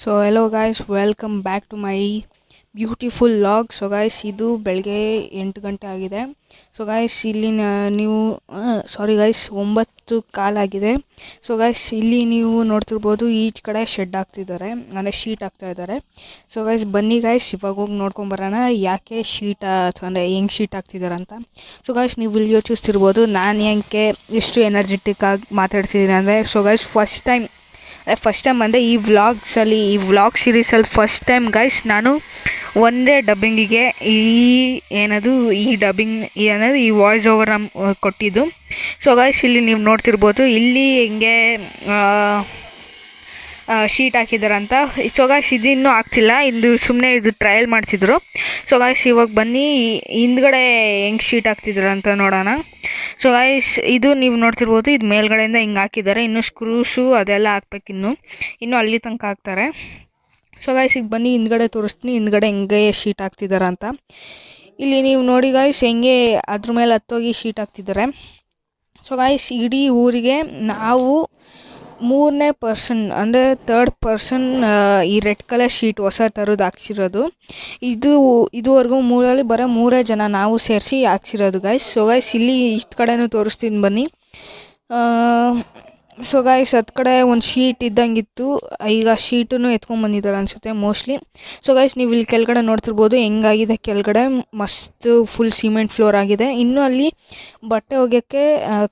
So hello guys, welcome back to my beautiful vlog. So guys, ಇದು ಬೆಳಗ್ಗೆ 8 ಗಂಟೆ ಆಗಿದೆ. ಸೊ ಗಾಯ್ಸ್, ಇಲ್ಲಿ ನೀವು ಸಾರಿ ಗಾಯ್ಸ್, 9:15 ಆಗಿದೆ. ಸೊ ಗಾಯ್ಸ್, ಇಲ್ಲಿ ನೀವು ನೋಡ್ತಿರ್ಬೋದು, ಈಚ್ ಕಡೆ ಶೆಡ್ ಹಾಕ್ತಿದ್ದಾರೆ, ಅಂದರೆ ಶೀಟ್ ಹಾಕ್ತಾ ಇದ್ದಾರೆ. ಸೊ ಗಾಯ್ಸ್, ಬನ್ನಿ ಗಾಯ್ಸ್, ಇವಾಗ ಹೋಗಿ ನೋಡ್ಕೊಂಬರೋಣ ಯಾಕೆ ಶೀಟ್ ಅಂದರೆ ಹೆಂಗೆ ಶೀಟ್ ಹಾಕ್ತಿದ್ದಾರೆ ಅಂತ. ಸೊ ಗಾಯ್ಸ್, ನೀವು ಇಲ್ಲಿ ಯೋಚಿಸ್ತಿರ್ಬೋದು ನಾನು ಯಾಕೆ ಇಷ್ಟು ಎನರ್ಜೆಟಿಕ್ ಆಗಿ ಮಾತಾಡ್ತಿದ್ದೀನಿ ಅಂದರೆ, ಸೊ ಗಾಯ್ಸ್, ಫಸ್ಟ್ ಟೈಮ್ ಅಂದರೆ ಈ ವ್ಲಾಗ್ ಸೀರೀಸಲ್ಲಿ ಫಸ್ಟ್ ಟೈಮ್ ಗೈಸ್ ನಾನು ಒಂದೇ ಡಬ್ಬಿಂಗಿಗೆ ಈ ವಾಯ್ಸ್ ಓವರ್ ಕೊಟ್ಟಿದ್ದು. ಸೊ ಗೈಸ್, ಇಲ್ಲಿ ನೀವು ನೋಡ್ತಿರ್ಬೋದು, ಇಲ್ಲಿ ಹಿಂಗೆ ಶೀಟ್ ಹಾಕಿದಾರಂತ. ಸೊ ಗಾಯ್ಸ್, ಇದಿನ್ನೂ ಆಗ್ತಿಲ್ಲ, ಸುಮ್ಮನೆ ಇದು ಟ್ರಯಲ್ ಮಾಡ್ತಿದ್ರು. ಸೊ ಗಾಯ್ಸ್, ಇವಾಗ ಬನ್ನಿ ಹಿಂದ್ಗಡೆ ಹೆಂಗೆ ಶೀಟ್ ಹಾಕ್ತಿದ್ರು ಅಂತ ನೋಡೋಣ. ಸೊ ಗಾಯ್ಸ್, ಇದು ನೀವು ನೋಡ್ತಿರ್ಬೋದು, ಇದು ಮೇಲ್ಗಡೆಯಿಂದ ಹಿಂಗೆ ಹಾಕಿದ್ದಾರೆ. ಇನ್ನು ಸ್ಕ್ರೂಸು ಅದೆಲ್ಲ ಹಾಕ್ಬೇಕು, ಇನ್ನೂ ಅಲ್ಲಿ ತನಕ ಹಾಕ್ತಾರೆ. ಸೊ ಗಾಯ್ಸ್, ಈಗ ಬನ್ನಿ ಹಿಂದ್ಗಡೆ ತೋರಿಸ್ತೀನಿ, ಹಿಂದ್ಗಡೆ ಹೆಂಗೆ ಶೀಟ್ ಹಾಕ್ತಿದ್ದಾರೆ ಅಂತ. ಇಲ್ಲಿ ನೀವು ನೋಡಿ ಗಾಯ್ಸ್, ಹೆಂಗೆ ಅದ್ರ ಮೇಲೆ ಹತ್ತೋಗಿ ಶೀಟ್ ಹಾಕ್ತಿದ್ದಾರೆ. ಸೊ ಗಾಯ್ಸ್, ಇಡೀ ಊರಿಗೆ ನಾವು 3ನೇ ಪರ್ಸನ್ ಅಂದರೆ 3rd ಪರ್ಸನ್ ಈ ರೆಡ್ ಕಲರ್ ಶೀಟ್ ಹೊಸ ಥರದ್ದು ಹಾಕ್ಸಿರೋದು. ಇದುವರೆಗೂ ಬರೋ 3 ಜನ ನಾವು ಸೇರಿಸಿ ಹಾಕ್ಸಿರೋದು ಗಾಯ್ಸ್. ಸೊ ಗಾಯ್ಸ್, ಇಲ್ಲಿ ಇಷ್ಟು ಕಡೆನೂ ತೋರಿಸ್ತೀನಿ ಬನ್ನಿ. ಸೊ ಗಾಯ್ಸ್, ಹತ್ತು ಕಡೆ ಒಂದು ಶೀಟ್ ಇದ್ದಂಗಿತ್ತು, ಈಗ ಶೀಟನ್ನು ಎತ್ಕೊಂಡ್ಬಂದಿದ್ದಾರೆ ಅನಿಸುತ್ತೆ ಮೋಸ್ಟ್ಲಿ. ಸೊ ಗಾಯ್ಸ್, ನೀವು ಇಲ್ಲಿ ಕೆಳಗಡೆ ನೋಡ್ತಿರ್ಬೋದು ಹೆಂಗಾಗಿದೆ, ಕೆಳಗಡೆ ಮಸ್ತ್ ಫುಲ್ ಸಿಮೆಂಟ್ ಫ್ಲೋರ್ ಆಗಿದೆ. ಇನ್ನೂ ಅಲ್ಲಿ ಬಟ್ಟೆ ಒಗೆಯೋಕ್ಕೆ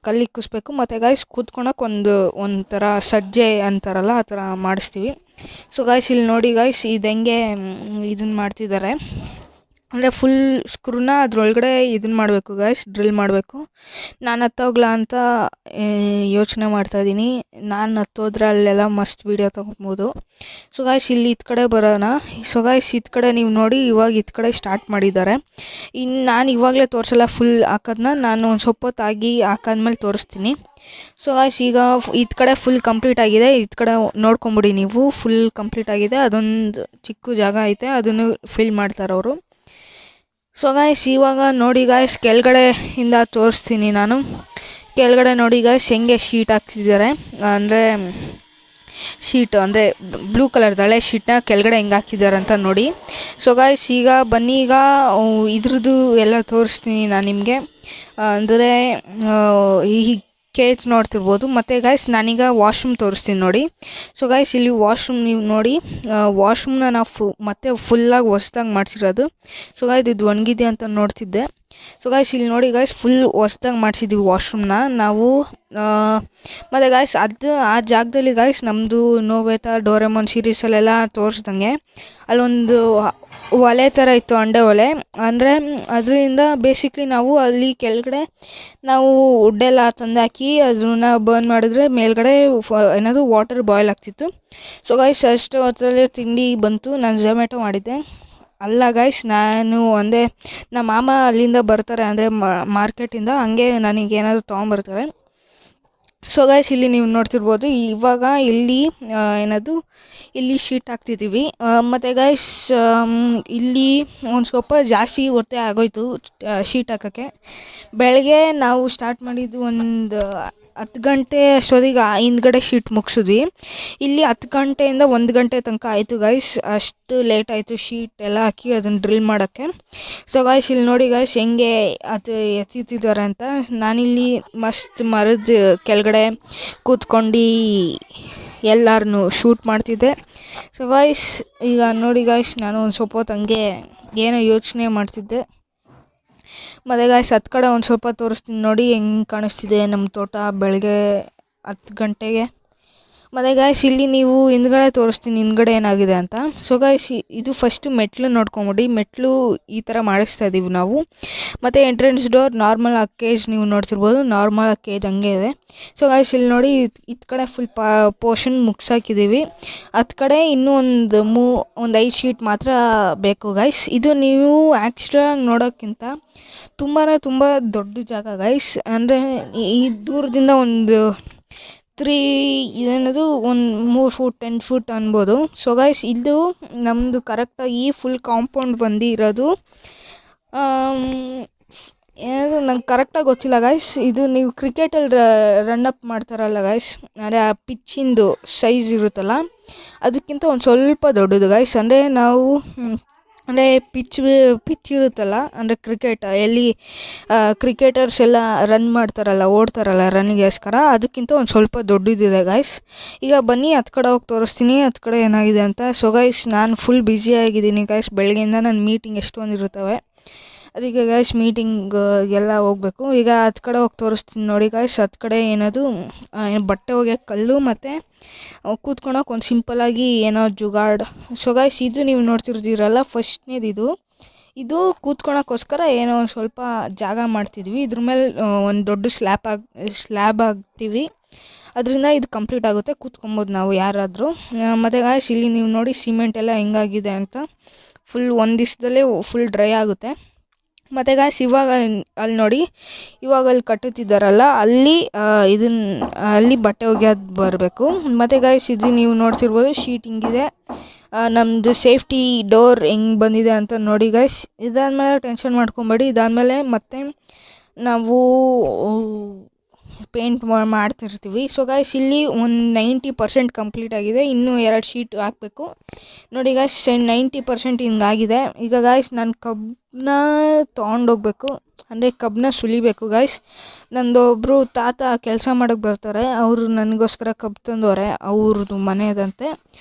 ಕಲ್ಲು ಇಕ್ಕಿಸ್ಬೇಕು. ಮತ್ತು ಗಾಯ್ಸ್, ಕೂತ್ಕೊಳಕ್ಕೆ ಒಂಥರ ಸಜ್ಜೆ ಅಂತಾರಲ್ಲ, ಆ ಥರ ಮಾಡಿಸ್ತೀವಿ. ಸೊ ಗಾಯ್ಸ್, ಇಲ್ಲಿ ನೋಡಿ ಗಾಯ್ಸ್, ಇದು ಹೆಂಗೆ ಇದನ್ನು ಮಾಡ್ತಿದ್ದಾರೆ ಅಂದರೆ ಫುಲ್ ಸ್ಕ್ರೂನ ಅದ್ರೊಳಗಡೆ ಇದನ್ನು ಮಾಡಬೇಕು ಗಾಯ್ಸ್, ಡ್ರಿಲ್ ಮಾಡಬೇಕು. ನಾನು ಹತ್ತೋಗ್ಲಾ ಅಂತ ಯೋಚನೆ ಮಾಡ್ತಾಯಿದ್ದೀನಿ. ನಾನು ಹತ್ತೋದ್ರೆ ಅಲ್ಲೆಲ್ಲ ಮಸ್ತ್ ವೀಡಿಯೋ ತೊಗೊಬೋದು. ಸೊ ಗಾಯ್ಸ್, ಇಲ್ಲಿ ಇತ್ತ ಕಡೆ ಬರೋಣ. ಸೊ ಗಾಯ್ಸ್, ಇತ್ತ ಕಡೆ ನೀವು ನೋಡಿ, ಇವಾಗ ಇತ್ತ ಕಡೆ ಸ್ಟಾರ್ಟ್ ಮಾಡಿದ್ದಾರೆ. ಇನ್ನು ನಾನು ಇವಾಗಲೇ ತೋರಿಸಲ್ಲ, ಫುಲ್ ಹಾಕೋದನ್ನ ನಾನು ಒಂದು ಸ್ವಲ್ಪ ಹೊತ್ತಾಗಿ ಹಾಕಾದ್ಮೇಲೆ ತೋರಿಸ್ತೀನಿ. ಸೊ ಗಾಯ್ಸ್, ಈಗ ಇತ್ತ ಕಡೆ ಫುಲ್ ಕಂಪ್ಲೀಟ್ ಆಗಿದೆ. ಇತ್ತ ಕಡೆ ನೋಡ್ಕೊಂಬಿಡಿ ನೀವು, ಫುಲ್ ಕಂಪ್ಲೀಟ್ ಆಗಿದೆ. ಅದೊಂದು ಚಿಕ್ಕ ಜಾಗ ಐತೆ, ಅದನ್ನು ಫಿಲ್ ಮಾಡ್ತಾರೆ ಅವರು. ಸೊ ಗಾಯ್ಸ್, ಇವಾಗ ನೋಡಿ ಗಾಯ್ಸ್, ಕೆಳಗಡೆಯಿಂದ ತೋರಿಸ್ತೀನಿ ನಾನು. ಕೆಳಗಡೆ ನೋಡಿ ಗಾಯ್ಸ್, ಹೆಂಗೆ ಶೀಟ್ ಹಾಕ್ತಿದ್ದಾರೆ ಅಂದರೆ ಬ್ಲೂ ಕಲರ್ದು ಹಳೆ ಶೀಟ್ನ ಕೆಳಗಡೆ ಹೆಂಗೆ ಹಾಕಿದ್ದಾರೆ ಅಂತ ನೋಡಿ. ಸೊ ಗಾಯ್ಸ್, ಈಗ ಬನ್ನಿ, ಈಗ ಇದ್ರದ್ದು ಎಲ್ಲ ತೋರಿಸ್ತೀನಿ ನಾನು ನಿಮಗೆ. ಅಂದರೆ ಈ ಕೇಜ್ ನೋಡ್ತಿರ್ಬೋದು. ಮತ್ತು ಗಾಯ್ಸ್, ನಾನೀಗ ವಾಶ್ರೂಮ್ ತೋರಿಸ್ತೀನಿ ನೋಡಿ. ಸೊ ಗಾಯ್ಸ್, ಇಲ್ಲಿ ವಾಶ್ರೂಮ್ ನೀವು ನೋಡಿ, ವಾಶ್ರೂಮ್ನ ನಾವು ಮತ್ತೆ ಫುಲ್ಲಾಗಿ ಹೊಸ್ದಾಗಿ ಮಾಡಿಸಿರೋದು. ಸೊ ಗಾಯ್ಸ್, ಇದು ಒಣಗಿದೆ ಅಂತ ನೋಡ್ತಿದ್ದೆ. ಸೊ ಗಾಯ್ಸ್, ಇಲ್ಲಿ ನೋಡಿ ಗಾಯ್ಸ್, ಫುಲ್ ಹೊಸ್ದಾಗಿ ಮಾಡಿಸಿದ್ದೀವಿ ವಾಶ್ರೂಮ್ನ ನಾವು. ಮತ್ತು ಗಾಯ್ಸ್, ಆ ಜಾಗದಲ್ಲಿ ಗಾಯ್ಸ್ ನಮ್ಮದು ನೋವೇತಾ ಡೋರೆಮೋನ್ ಸೀರೀಸಲ್ಲೆಲ್ಲ ತೋರಿಸ್ದಂಗೆ ಅಲ್ಲೊಂದು ಒಲೆ ಥರ ಇತ್ತು, ಅಂಡೆ ಒಲೆ. ಅಂದರೆ ಅದರಿಂದ ಬೇಸಿಕ್ಲಿ ನಾವು ಅಲ್ಲಿ ಕೆಳಗಡೆ ನಾವು ವುಡ್ಡೆಲ್ಲ ತಂದು ಹಾಕಿ ಅದನ್ನ ಬರ್ನ್ ಮಾಡಿದ್ರೆ ಮೇಲ್ಗಡೆ ವಾಟರ್ ಬಾಯ್ಲ್ ಆಗ್ತಿತ್ತು. ಸೊ ಗಾಯ್ಸ್, ಅಷ್ಟು ಹೊತ್ತರಲ್ಲಿ ತಿಂಡಿ ಬಂತು. ನಾನು ಝೊಮ್ಯಾಟೊ ಮಾಡಿದ್ದೆ. ಅಲ್ಲ ಗಾಯ್ಸ್, ನಾನು ನಮ್ಮ ಮಾಮ ಅಲ್ಲಿಂದ ಬರ್ತಾರೆ, ಅಂದರೆ ಮಾರ್ಕೆಟಿಂದ, ಹಂಗೆ ನನಗೆ ಏನಾದರೂ ತೊಗೊಂಬರ್ತಾರೆ. ಸೊ ಗಾಯ್ಸ್, ಇಲ್ಲಿ ನೀವು ನೋಡ್ತಿರ್ಬೋದು, ಇವಾಗ ಇಲ್ಲಿ ಶೀಟ್ ಹಾಕ್ತಿದ್ದೀವಿ. ಮತ್ತು ಗಾಯ್ಸ್, ಇಲ್ಲಿ ಒಂದು ಸ್ವಲ್ಪ ಜಾಸ್ತಿ ಹೊತ್ತೇ ಆಗೋಯ್ತು ಶೀಟ್ ಹಾಕೋಕ್ಕೆ. ಬೆಳಗ್ಗೆ ನಾವು ಸ್ಟಾರ್ಟ್ ಮಾಡಿದ್ದು ಒಂದು 10 ಗಂಟೆ ಅಷ್ಟೊತ್ತಿಗೆ ಹಿಂದ್ಗಡೆ ಶೀಟ್ ಮುಗಿಸಿದ್ವಿ. ಇಲ್ಲಿ 10 ಗಂಟೆಯಿಂದ 1 ಗಂಟೆ ತನಕ ಆಯಿತು ಗಾಯ್ಸ್, ಅಷ್ಟು ಲೇಟ್ ಆಯಿತು ಶೀಟ್ ಎಲ್ಲ ಹಾಕಿ ಅದನ್ನು ಡ್ರಿಲ್ ಮಾಡೋಕ್ಕೆ. ಸೊ ಗಾಯ್ಸ್, ಇಲ್ಲಿ ನೋಡಿ ಗಾಯ್ಸ್, ಹೆಂಗೆ ಅದು ಎತ್ತಿದ್ದಾರೆ ಅಂತ. ನಾನಿಲ್ಲಿ ಮಸ್ತ್ ಮರದ ಕೆಳಗಡೆ ಕೂತ್ಕೊಂಡು ಎಲ್ಲರನ್ನೂ ಶೂಟ್ ಮಾಡ್ತಿದ್ದೆ. ಸೊ ಗಾಯ್ಸ್, ಈಗ ನೋಡಿ ಗಾಯ್ಸ್, ನಾನು ಒಂದು ಸ್ವಲ್ಪ ಹೊತ್ತು ಹಂಗೆ ಏನೋ ಯೋಚನೆ ಮಾಡ್ತಿದ್ದೆ. ಮತ್ತು ಗಾಯ್ಸ್, ಹತ್ತು ಕಡೆ ಒಂದು ಸ್ವಲ್ಪ ತೋರಿಸ್ತೀನಿ ನೋಡಿ, ಹೆಂಗೆ ಕಾಣಿಸ್ತಿದೆ ನಮ್ಮ ತೋಟ ಬೆಳಗ್ಗೆ 10 ಗಂಟೆಗೆ. ಮತ್ತು ಗಾಯ್ಸ್, ಇಲ್ಲಿ ನೀವು ಹಿಂದ್ಗಡೆ ತೋರಿಸ್ತೀನಿ, ಹಿಂದ್ಗಡೆ ಏನಾಗಿದೆ ಅಂತ. ಸೊ ಗಾಯ್ಸ್, ಇದು ಫಸ್ಟು ಮೆಟ್ಲು ನೋಡ್ಕೊಂಬಿಡಿ. ಮೆಟ್ಲು ಈ ಥರ ಮಾಡಿಸ್ತಾ ಇದ್ದೀವಿ ನಾವು. ಮತ್ತು ಎಂಟ್ರೆನ್ಸ್ ಡೋರ್ ನಾರ್ಮಲ್ ಕೇಜ್ ನೀವು ನೋಡ್ತಿರ್ಬೋದು, ನಾರ್ಮಲ್ ಕೇಜ್ ಹಂಗೆ ಇದೆ. ಸೊ ಗಾಯ್ಸ್, ಇಲ್ಲಿ ನೋಡಿ, ಇತ್ತ ಕಡೆ ಫುಲ್ ಪೋರ್ಷನ್ ಮುಗ್ಸಾಕಿದ್ದೀವಿ. 10 ಕಡೆ ಇನ್ನೂ ಒಂದು 5 ಶೀಟ್ ಮಾತ್ರ ಬೇಕು ಗಾಯ್ಸ್. ಇದು ನೀವು ಆ್ಯಕ್ಚುಲಾಗಿ ನೋಡೋಕ್ಕಿಂತ ತುಂಬ ದೊಡ್ಡ ಜಾಗ ಗಾಯ್ಸ್. ಅಂದರೆ ಈ ದೂರದಿಂದ ಒಂದು 3 ಫೂಟ್ 10 ಫೂಟ್ ಅನ್ಬೋದು. ಸೊ ಗಾಯ್ಸ್, ಇದು ನಮ್ಮದು ಕರೆಕ್ಟಾಗಿ ಫುಲ್ ಕಾಂಪೌಂಡ್ ಬಂದಿರೋದು ಏನದು ನಂಗೆ ಕರೆಕ್ಟಾಗಿ ಗೊತ್ತಿಲ್ಲ ಗಾಯ್ಸ್. ಇದು ನೀವು ಕ್ರಿಕೆಟಲ್ಲಿ ರನ್ನಪ್ ಮಾಡ್ತಾರಲ್ಲ ಗಾಯ್ಸ್, ಅಂದರೆ ಆ ಪಿಚ್ಚಿಂದು ಸೈಜ್ ಇರುತ್ತಲ್ಲ ಅದಕ್ಕಿಂತ ಒಂದು ಸ್ವಲ್ಪ ದೊಡ್ಡದು ಗಾಯ್ಸ್. ಅಂದರೆ ನಾವು ಅಂದರೆ ಪಿಚ್ ಇರುತ್ತಲ್ಲ, ಅಂದರೆ ಕ್ರಿಕೆಟ್ ಎಲ್ಲಿ ಕ್ರಿಕೆಟರ್ಸ್ ಎಲ್ಲ ರನ್ ಮಾಡ್ತಾರಲ್ಲ, ಓಡ್ತಾರಲ್ಲ ರನ್ನಿಗೋಸ್ಕರ, ಅದಕ್ಕಿಂತ ಒಂದು ಸ್ವಲ್ಪ ದೊಡ್ಡದಿದೆ ಗಾಯ್ಸ್. ಈಗ ಬನ್ನಿ ಹತ್ತು ಕಡೆ ಹೋಗಿ ತೋರಿಸ್ತೀನಿ ಹತ್ತು ಕಡೆ ಏನಾಗಿದೆ ಅಂತ. ಸೊ ಗಾಯ್ಸ್ ನಾನು ಫುಲ್ ಬ್ಯುಸಿಯಾಗಿದ್ದೀನಿ ಗಾಯ್ಸ್, ಬೆಳಗ್ಗೆಯಿಂದ ನನ್ನ ಮೀಟಿಂಗ್ ಎಷ್ಟೊಂದು ಇರುತ್ತವೆ. ಅದಕ್ಕೆ ಗಾಯ್ಸ್ ಮೀಟಿಂಗ್ ಎಲ್ಲ ಹೋಗಬೇಕು. ಈಗ ಹತ್ತು ಕಡೆ ಹೋಗಿ ತೋರಿಸ್ತೀನಿ ನೋಡಿ ಗಾಯ್ಸ್. ಹತ್ತು ಕಡೆ ಏನದು ಬಟ್ಟೆ ಒಗೆಯೋ ಕಲ್ಲು ಮತ್ತು ಕೂತ್ಕೊಳಕ್ಕೆ ಒಂದು ಸಿಂಪಲ್ಲಾಗಿ ಏನೋ ಜುಗಾಡ್. ಸೊ ಗಾಯ್ಸ್ ಇದು ನೀವು ನೋಡ್ತಿರ್ತೀರಲ್ಲ ಫಸ್ಟ್ನೇದು ಇದು ಕೂತ್ಕೊಳಕ್ಕೋಸ್ಕರ ಏನೋ ಒಂದು ಸ್ವಲ್ಪ ಜಾಗ ಮಾಡ್ತಿದ್ವಿ. ಇದ್ರ ಮೇಲೆ ಒಂದು ದೊಡ್ಡ ಸ್ಲ್ಯಾಬ್ ಹಾಕ್ತೀವಿ. ಅದರಿಂದ ಇದು ಕಂಪ್ಲೀಟ್ ಆಗುತ್ತೆ, ಕೂತ್ಕೊಬೋದು ನಾವು ಯಾರಾದರೂ. ಮತ್ತು ಗಾಯ್ಸ್ ಇಲ್ಲಿ ನೀವು ನೋಡಿ ಸಿಮೆಂಟ್ ಎಲ್ಲ ಹೆಂಗಾಗಿದೆ ಅಂತ. ಫುಲ್ ಒಂದು ದಿವಸದಲ್ಲೇ ಫುಲ್ ಡ್ರೈ ಆಗುತ್ತೆ. ಮತ್ತು ಗಾಯ್ಸ್ ಇವಾಗ ಅಲ್ಲಿ ನೋಡಿ, ಇವಾಗ ಅಲ್ಲಿ ಕಟ್ಟುತ್ತಿದ್ದಾರಲ್ಲ ಅಲ್ಲಿ ಬಟ್ಟೆ ಒಗೆಯೋದು ಬರಬೇಕು. ಮತ್ತು ಗಾಯ್ಸ್ ಇದು ನೀವು ನೋಡ್ತಿರ್ಬೋದು ಶೀಟ್ ಹಿಂಗಿದೆ, ನಮ್ಮದು ಸೇಫ್ಟಿ ಡೋರ್ ಹೆಂಗೆ ಬಂದಿದೆ ಅಂತ ನೋಡಿ ಗಾಯ್ಸ್. ಇದಾದಮೇಲೆ ಟೆನ್ಷನ್ ಮಾಡ್ಕೊಬೇಡಿ, ಇದಾದಮೇಲೆ ಮತ್ತೆ ನಾವು ಪೇಂಟ್ ಮಾಡ್ತಿರ್ತೀವಿ. ಸೊ ಗಾಯ್ಸ್ ಇಲ್ಲಿ ಒಂದು 90% ಕಂಪ್ಲೀಟ್ ಆಗಿದೆ, ಇನ್ನೂ 2 ಶೀಟ್ ಹಾಕಬೇಕು ನೋಡಿ ಗಾಯ್ಸ್. 90% ಹಿಂಗಾಗಿದೆ. ಈಗ ಗಾಯ್ಸ್ ನಾನು ಕಬ್ಬನ್ನ ತೊಗೊಂಡೋಗ್ಬೇಕು, ಅಂದರೆ ಕಬ್ಬನ್ನ ಸುಲಿಬೇಕು ಗಾಯ್ಸ್. ನಂದೊಬ್ಬರು ತಾತ ಕೆಲಸ ಮಾಡೋಕ್ಕೆ ಬರ್ತಾರೆ, ಅವರು ನನಗೋಸ್ಕರ ಕಬ್ಬು ತಂದವ್ರೆ, ಅವ್ರದ್ದು ಮನೆಯದಂತೆ.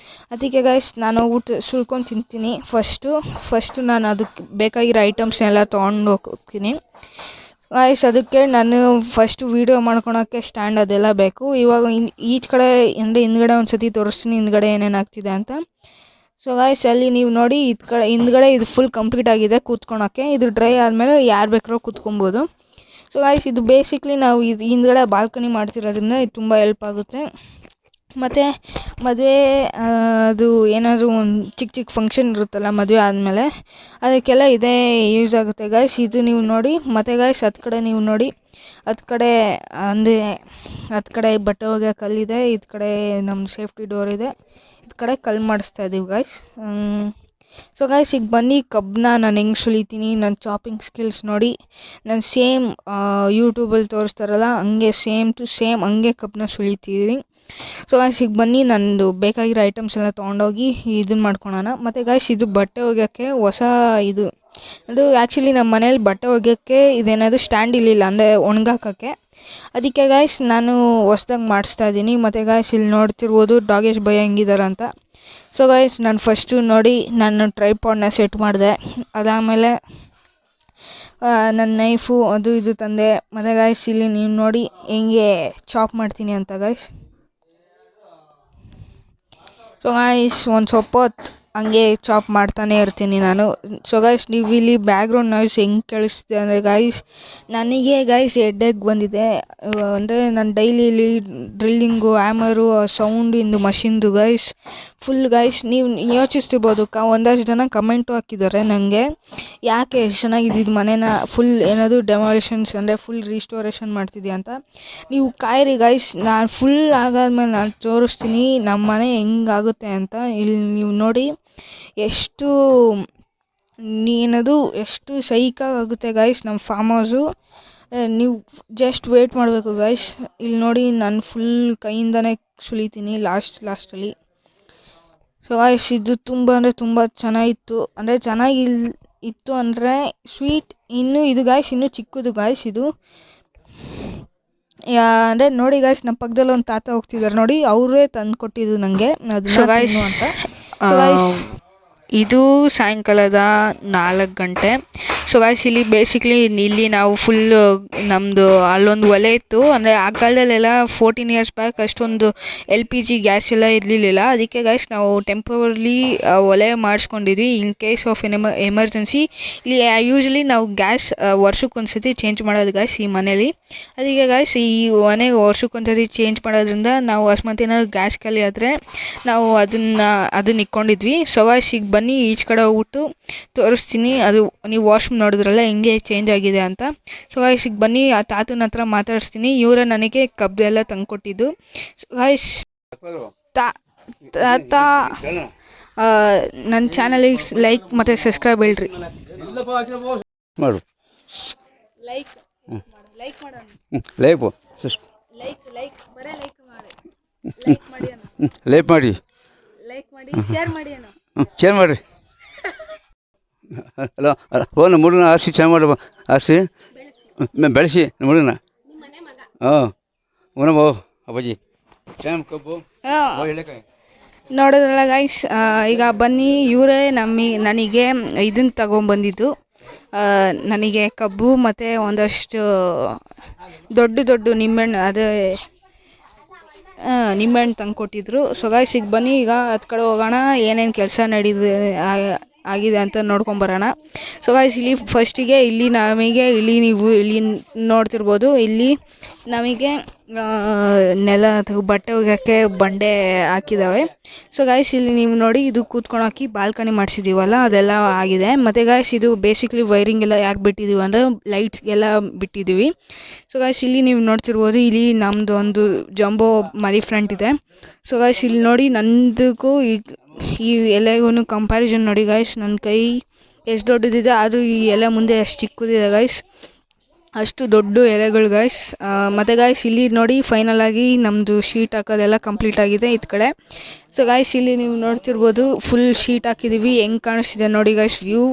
ಅದಕ್ಕೆ ಗಾಯ್ಸ್ ನಾನು ಹೋಗ್ಬಿಟ್ಟು ಸುಲ್ಕೊಂಡು ತಿಂತೀನಿ. ಫಸ್ಟು ನಾನು ಅದಕ್ಕೆ ಬೇಕಾಗಿರೋ ಐಟಮ್ಸ್ನೆಲ್ಲ ತೊಗೊಂಡು ಹೋಗ್ತೀನಿ ಗಾಯ್ಸ್. ಅದಕ್ಕೆ ನಾನು ಫಸ್ಟು ವೀಡಿಯೋ ಮಾಡ್ಕೊಳೋಕ್ಕೆ ಸ್ಟ್ಯಾಂಡ್ ಅದೆಲ್ಲ ಬೇಕು. ಇವಾಗ ಈಚ್ ಕಡೆ ಅಂದರೆ ಹಿಂದ್ಗಡೆ ಒಂದು ಸತಿ ತೋರಿಸ್ತೀನಿ ಹಿಂದ್ಗಡೆ ಏನೇನು ಆಗ್ತಿದೆ ಅಂತ. ಸೊ ಗಾಯ್ಸ್ ಅಲ್ಲಿ ನೀವು ನೋಡಿ ಹಿಂದ್ಗಡೆ ಇದು ಫುಲ್ ಕಂಪ್ಲೀಟ್ ಆಗಿದೆ ಕೂತ್ಕೊಳಕ್ಕೆ. ಇದು ಡ್ರೈ ಆದಮೇಲೆ ಯಾರು ಬೇಕಾದ್ರೂ ಕೂತ್ಕೊಬೋದು. ಸೊ ಗಾಯ್ಸ್ ಇದು ಬೇಸಿಕ್ಲಿ ನಾವು ಇದು ಹಿಂದ್ಗಡೆ ಬಾಲ್ಕನಿ ಮಾಡ್ತಿರೋದ್ರಿಂದ ಇದು ತುಂಬ ಹೆಲ್ಪ್ ಆಗುತ್ತೆ. ಮತ್ತು ಮದುವೆ ಅದು ಏನಾದರೂ ಒಂದು ಚಿಕ್ಕ ಫಂಕ್ಷನ್ ಇರುತ್ತಲ್ಲ ಮದುವೆ ಆದಮೇಲೆ, ಅದಕ್ಕೆಲ್ಲ ಇದೇ ಯೂಸ್ ಆಗುತ್ತೆ ಗಾಯ್ಸ್. ಇದು ನೀವು ನೋಡಿ. ಮತ್ತು ಗಾಯ್ಸ್ ಹತ್ತು ಕಡೆ ನೀವು ನೋಡಿ, ಹತ್ತು ಕಡೆ ಬಟ್ಟೆ ಒಗೆಯೋ ಕಲ್ಲಿದೆ, ಇದು ಕಡೆ ನಮ್ಮ ಸೇಫ್ಟಿ ಡೋರ್ ಇದೆ, ಇದು ಕಡೆ ಕಲ್ಲು ಮಾಡಿಸ್ತಾ ಇದ್ದೀವಿ ಗಾಯ್ಸ್. ಸೊ ಗಾಯ್ಸ್ ಈಗ ಬನ್ನಿ ಕಬ್ಬನ್ನ ನಾನು ಹೆಂಗೆ ಸುಲಿತೀನಿ, ನನ್ನ ಚಾಪಿಂಗ್ ಸ್ಕಿಲ್ಸ್ ನೋಡಿ. ನಾನು ಸೇಮ್ ಯೂಟ್ಯೂಬಲ್ಲಿ ತೋರಿಸ್ತಾರಲ್ಲ ಹಂಗೆ ಸೇಮ್ ಟು ಸೇಮ್ ಹಂಗೆ ಕಬ್ಬನ್ನ ಸುಲಿತೀನಿ. ಸೊ ಗಾಯ್ಸ್ ಈಗ ಬನ್ನಿ ನಂದು ಬೇಕಾಗಿರೋ ಐಟಮ್ಸ್ ಎಲ್ಲ ತೊಗೊಂಡೋಗಿ ಇದನ್ನು ಮಾಡ್ಕೊಳೋಣ. ಮತ್ತು ಗಾಯ್ಸ್ ಇದು ಬಟ್ಟೆ ಒಗೆಯೋಕ್ಕೆ ಹೊಸ ಅದು ಆ್ಯಕ್ಚುಲಿ ನಮ್ಮ ಮನೇಲಿ ಬಟ್ಟೆ ಒಗೆಯೋಕ್ಕೆ ಇದೇನಾದರೂ ಸ್ಟ್ಯಾಂಡ್ ಇರಲಿಲ್ಲ, ಅಂದರೆ ಒಣಗಾಕೋಕ್ಕೆ. ಅದಕ್ಕೆ ಗಾಯ್ಸ್ ನಾನು ಹೊಸ್ದಾಗಿ ಮಾಡಿಸ್ತಾ ಇದ್ದೀನಿ. ಮತ್ತು ಗಾಯ್ಸ್ ಇಲ್ಲಿ ನೋಡ್ತಿರ್ಬೋದು ಡಾಗೇಶ್ ಭಯ ಹೆಂಗಿದ್ದಾರೆ ಅಂತ. ಸೊ ಗಾಯ್ಸ್ ನಾನು ಫಸ್ಟು ನೋಡಿ ನಾನು ಟ್ರೈಪಾಡ್ನ ಸೆಟ್ ಮಾಡಿದೆ, ಅದಾದಮೇಲೆ ನನ್ನ ನೈಫು ಅದು ಇದು ತಂದೆ. ಮತ್ತು ಗಾಯ್ಸ್ ಇಲ್ಲಿ ನೀವು ನೋಡಿ ಹೆಂಗೆ ಚಾಪ್ ಮಾಡ್ತೀನಿ ಅಂತ ಗಾಯ್ಸ್. ಸೊ ಗಾಯ್ಸ್ ಒಂದು ಸ್ವಲ್ಪ ಹೊತ್ತು ಹಂಗೆ ಚಾಪ್ ಮಾಡ್ತಾನೆ ಇರ್ತೀನಿ ನಾನು. ಸೊ ಗಾಯ್ಸ್ ನೀವು ಇಲ್ಲಿ ಬ್ಯಾಕ್ಗ್ರೌಂಡ್ ನಾಯ್ಸ್ ಹೆಂಗೆ ಕೇಳಿಸ್ತಿದೆ ಅಂದರೆ ಗಾಯ್ಸ್, ನನಗೆ ಗಾಯ್ಸ್ ಹೆಡ್ಡೇಕ್ ಬಂದಿದೆ. ಅಂದರೆ ನಾನು ಡೈಲಿ ಡ್ರಿಲ್ಲಿಂಗು ಹ್ಯಾಮರು ಸೌಂಡಿಂದು ಮಷಿನ್ದು ಗಾಯ್ಸ್ ಫುಲ್ ಗಾಯ್ಸ್. ನೀವು ಯೋಚಿಸ್ತಿರ್ಬೋದು, ಒಂದಷ್ಟು ಜನ ಕಮೆಂಟು ಹಾಕಿದ್ದಾರೆ ನನಗೆ, ಯಾಕೆ ಎಷ್ಟು ಚೆನ್ನಾಗಿದ್ದು ಮನೇನ ಫುಲ್ ಏನದು ಡೆಮಾಲಿಷನ್ಸ್ ಅಂದರೆ ಫುಲ್ ರೀಸ್ಟೋರೇಷನ್ ಮಾಡ್ತಿದ್ಯಾ ಅಂತ. ನೀವು ಕಾಯಿರಿ ಗಾಯ್ಸ್, ನಾನು ಫುಲ್ ಆಗಾದ್ಮೇಲೆ ನಾನು ತೋರಿಸ್ತೀನಿ ನಮ್ಮ ಮನೆ ಹೆಂಗಾಗುತ್ತೆ ಅಂತ. ಇಲ್ಲಿ ನೀವು ನೋಡಿ ಎಷ್ಟು ಸೈಕಾಗುತ್ತೆ ಗಾಯ್ಸ್ ನಮ್ಮ ಫಾರ್ಮ್ ಹೌಸು. ನೀವು ಜಸ್ಟ್ ವೇಟ್ ಮಾಡಬೇಕು ಗಾಯ್ಸ್. ಇಲ್ಲಿ ನೋಡಿ ನಾನು ಫುಲ್ ಕೈಯಿಂದನೇ ಸುಲಿತೀನಿ ಲಾಸ್ಟಲ್ಲಿ. ಸೊ ಗಾಯ್ಸ್ ಇದು ತುಂಬ ಅಂದರೆ ತುಂಬ ಚೆನ್ನಾಗಿತ್ತು, ಅಂದರೆ ಚೆನ್ನಾಗಿತ್ತು ಅಂದರೆ ಸ್ವೀಟ್. ಇದು ಗಾಯ್ಸ್ ಇನ್ನೂ ಚಿಕ್ಕದು ಗಾಯ್ಸ್ ಇದು. ಅಂದರೆ ನೋಡಿ ಗಾಯ್ಸ್ ನಮ್ಮ ಪಕ್ಕದಲ್ಲಿ ಒಂದು ತಾತ ಹೋಗ್ತಿದ್ದಾರೆ ನೋಡಿ, ಅವರೇ ತಂದು ಕೊಟ್ಟಿದ್ದು ನನಗೆ ಅದನ್ನ ಅಂತ. ಸೊ ಗಾಯ್ಸ್ ಇದು ಸಾಯಂಕಾಲದ 4 ಗಂಟೆ. ಸೊ ಗಾಯ್ಸ್ ಇಲ್ಲಿ ಬೇಸಿಕ್ಲಿ ಇಲ್ಲಿ ನಾವು ಫುಲ್ಲು ನಮ್ಮದು ಅಲ್ಲೊಂದು ಒಲೆ ಇತ್ತು, ಅಂದರೆ ಆ ಕಾಲದಲ್ಲೆಲ್ಲ 14 ಇಯರ್ಸ್ ಬ್ಯಾಕ್ ಅಷ್ಟೊಂದು LPG ಗ್ಯಾಸ್ ಎಲ್ಲ ಇರಲಿಲ್ಲ. ಅದಕ್ಕೆ ಗಾಯ್ಸ್ ನಾವು ಟೆಂಪರಲಿ ಒಲೆ ಮಾಡಿಸ್ಕೊಂಡಿದ್ವಿ ಇನ್ ಕೇಸ್ ಆಫ್ ಎಮರ್ಜೆನ್ಸಿ. ಇಲ್ಲಿ ಯೂಶ್ವಲಿ ನಾವು ಗ್ಯಾಸ್ ವರ್ಷಕ್ಕೊಂದು ಸತಿ ಚೇಂಜ್ ಮಾಡೋದು ಗಾಯ್ಸ್ ಈ ಮನೇಲಿ. ಅದಕ್ಕೆ ಗಾಯ್ಸ್ ಈ ಮನೆಗೆ ವರ್ಷಕ್ಕೊಂದು ಸತಿ ಚೇಂಜ್ ಮಾಡೋದ್ರಿಂದ ನಾವು ಅಕಸ್ಮಾತ್ ಏನಾದ್ರು ಗ್ಯಾಸ್ ಖಾಲಿ ಆದರೆ ನಾವು ಅದನ್ನ ಇಟ್ಕೊಂಡಿದ್ವಿ. ಸೊ ಗಾಯ್ಸ್ ಈಗ ಬನ್ನಿ ಈಚ್ ಕಡೆ ಹೋಗ್ಬಿಟ್ಟು ತೋರಿಸ್ತೀನಿ, ಅದು ನೀವು ವಾಶ್ರೂಮ್ ನೋಡಿದ್ರಲ್ಲ ಹೆಂಗೆ ಚೇಂಜ್ ಆಗಿದೆ ಅಂತ. ಸೊ ಗಾಯ್ಸ್ ಈಗ ಬನ್ನಿ ಆ ತಾತನ ಹತ್ರ ಮಾತಾಡಿಸ್ತೀನಿ, ಇವರೇ ನನಗೆ ಕಬ್ಬೆಲ್ಲ ತಂದುಕೊಟ್ಟಿದ್ದು. ಸೊ ಗಾಯ್ಸ್ ತಾತ ನನ್ನ ಚಾನಲಿಗೆ ಲೈಕ್ ಮತ್ತು ಸಬ್ಸ್ಕ್ರೈಬ್ ಹೇಳ್ರಿ. ಲೈಕ್ ಲೈಕ್ ಮಾಡೋಣ. ಲೈಫು ಲೈಕ್ ಲೈಕ್ ಬರೇ ಲೈಕ್ ಮಾಡಿ. ಲೈಕ್ ಮಾಡಿ ಅಣ್ಣ. ಲೈಫ್ ಮಾಡಿ, ಲೈಕ್ ಮಾಡಿ, ಶೇರ್ ಮಾಡಿ ಅಣ್ಣ. ಶೇರ್ ಮಾಡಿರಿ. ಹಲೋ ಫೋನ್ ನಮ್ಮ ಹುಡುಗನ ಆರಿಸಿ ಚೆನ್ನಾಗಿ ಮಾಡಿ ಆರಿಸಿ ಬೆಳೆಸಿ ನಮ್ಮ ಹುಡುಗನ. ಹಾಂ ಉಣಬೋ ಅಪ್ಪಾಜಿ ಟೈಮ್ ಕಬ್ಬು ಎಳೆಕಾಯಿ ನೋಡಿದ್ರಲ್ಲ ಗೈಸ್, ಈಗ ಬನ್ನಿ ಇವರೇ ನನಗೆ ಇದನ್ನು ತಗೊಂಬಂದಿದ್ದು. ನನಗೆ ಕಬ್ಬು ಮತ್ತು ಒಂದಷ್ಟು ದೊಡ್ಡ ದೊಡ್ಡ ನಿಂಬೆಹಣ್ಣು, ಅದೇ ನಿಂಬೆಹಣ್ಣು ತಂದು ಕೊಟ್ಟಿದ್ರು. ಸೊ ಗೈಸ್ ಈಗ ಬನ್ನಿ, ಈಗ ಹತ್ತು ಕಡೆ ಹೋಗೋಣ, ಏನೇನು ಕೆಲಸ ಆಗಿದೆ ಅಂತ ನೋಡ್ಕೊಂಬರೋಣ. ಸೊ ಗೈಸ್ ಇಲ್ಲಿ ಫಸ್ಟಿಗೆ ನೀವು ಇಲ್ಲಿ ನೋಡ್ತಿರ್ಬೋದು, ಇಲ್ಲಿ ನಮಗೆ ನೆಲ ಅಥವಾ ಬಟ್ಟೆ ಒಗೆಯೋಕ್ಕೆ ಬಂಡೆ ಹಾಕಿದ್ದಾವೆ. ಸೊ ಗಾಯ್ಸ್ ಇಲ್ಲಿ ನೀವು ನೋಡಿ, ಇದು ಕೂತ್ಕೊಳಕ್ಕೆ ಬಾಲ್ಕನಿ ಮಾಡಿಸಿದ್ದೀವಲ್ಲ ಅದೆಲ್ಲ ಆಗಿದೆ. ಮತ್ತು ಗಾಯ್ಸ್ ಇದು ಬೇಸಿಕ್ಲಿ ವೈರಿಂಗ್ ಎಲ್ಲ ಯಾಕೆ ಬಿಟ್ಟಿದ್ದೀವಿ ಅಂದರೆ ಲೈಟ್ಸ್ಗೆಲ್ಲ ಬಿಟ್ಟಿದ್ದೀವಿ. ಸೊ ಗಾಯ್ಸ್ ಇಲ್ಲಿ ನೀವು ನೋಡ್ತಿರ್ಬೋದು, ಇಲ್ಲಿ ನಮ್ಮದು ಒಂದು ಜಂಬೋ ಮನಿ ಫ್ರಂಟ್ ಇದೆ. ಸೊ ಗಾಯ್ಸ್ ಇಲ್ಲಿ ನೋಡಿ, ನಂದಕ್ಕೂ ಈ ಎಲೆಗೂ ಕಂಪ್ಯಾರಿಸನ್ ನೋಡಿ ಗಾಯ್ಸ್, ನನ್ನ ಕೈ ಎಷ್ಟು ದೊಡ್ಡದಿದೆ, ಆದರೂ ಈ ಎಲೆ ಮುಂದೆ ಎಷ್ಟು ಚಿಕ್ಕದಿದೆ ಗಾಯ್ಸ್, ಅಷ್ಟು ದೊಡ್ಡ ಎಲೆಗಳು ಗಾಯ್ಸ್. ಮತ್ತು ಗಾಯ್ಸ್ ಇಲ್ಲಿ ನೋಡಿ, ಫೈನಲ್ ಆಗಿ ನಮ್ಮದು ಶೀಟ್ ಹಾಕೋದೆಲ್ಲ ಕಂಪ್ಲೀಟ್ ಆಗಿದೆ ಇತ್ತು ಕಡೆ. ಸೊ ಗಾಯ್ಸ್ ಇಲ್ಲಿ ನೀವು ನೋಡ್ತಿರ್ಬೋದು, ಫುಲ್ ಶೀಟ್ ಹಾಕಿದ್ದೀವಿ, ಹೆಂಗೆ ಕಾಣಿಸ್ತಿದೆ ನೋಡಿ ಗಾಯ್ಸ್, ವ್ಯೂ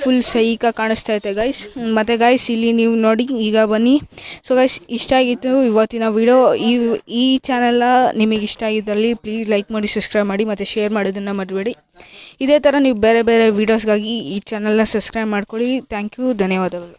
ಫುಲ್ ಸೈಕಾಗಿ ಕಾಣಿಸ್ತಾ ಐತೆ ಗೈಸ್. ಮತ್ತು ಗಾಯ್ಸ್ ಇಲ್ಲಿ ನೀವು ನೋಡಿ, ಈಗ ಬನ್ನಿ. ಸೊ ಗಾಯ್ಸ್ ಇಷ್ಟ ಆಗಿತ್ತು ಇವತ್ತಿನ ವಿಡಿಯೋ. ಈ ಚಾನೆಲ್ನ ನಿಮಗೆ ಇಷ್ಟ ಆಗಿದ್ದಲ್ಲಿ ಪ್ಲೀಸ್ ಲೈಕ್ ಮಾಡಿ, ಸಬ್ಸ್ಕ್ರೈಬ್ ಮಾಡಿ ಮತ್ತು ಶೇರ್ ಮಾಡೋದನ್ನು ಮರಿಬೇಡಿ. ಇದೇ ಥರ ನೀವು ಬೇರೆ ಬೇರೆ ವೀಡಿಯೋಸ್ಗಾಗಿ ಈ ಚಾನೆಲ್ನ ಸಬ್ಸ್ಕ್ರೈಬ್ ಮಾಡ್ಕೊಳ್ಳಿ. ಥ್ಯಾಂಕ್ ಯು, ಧನ್ಯವಾದಗಳು.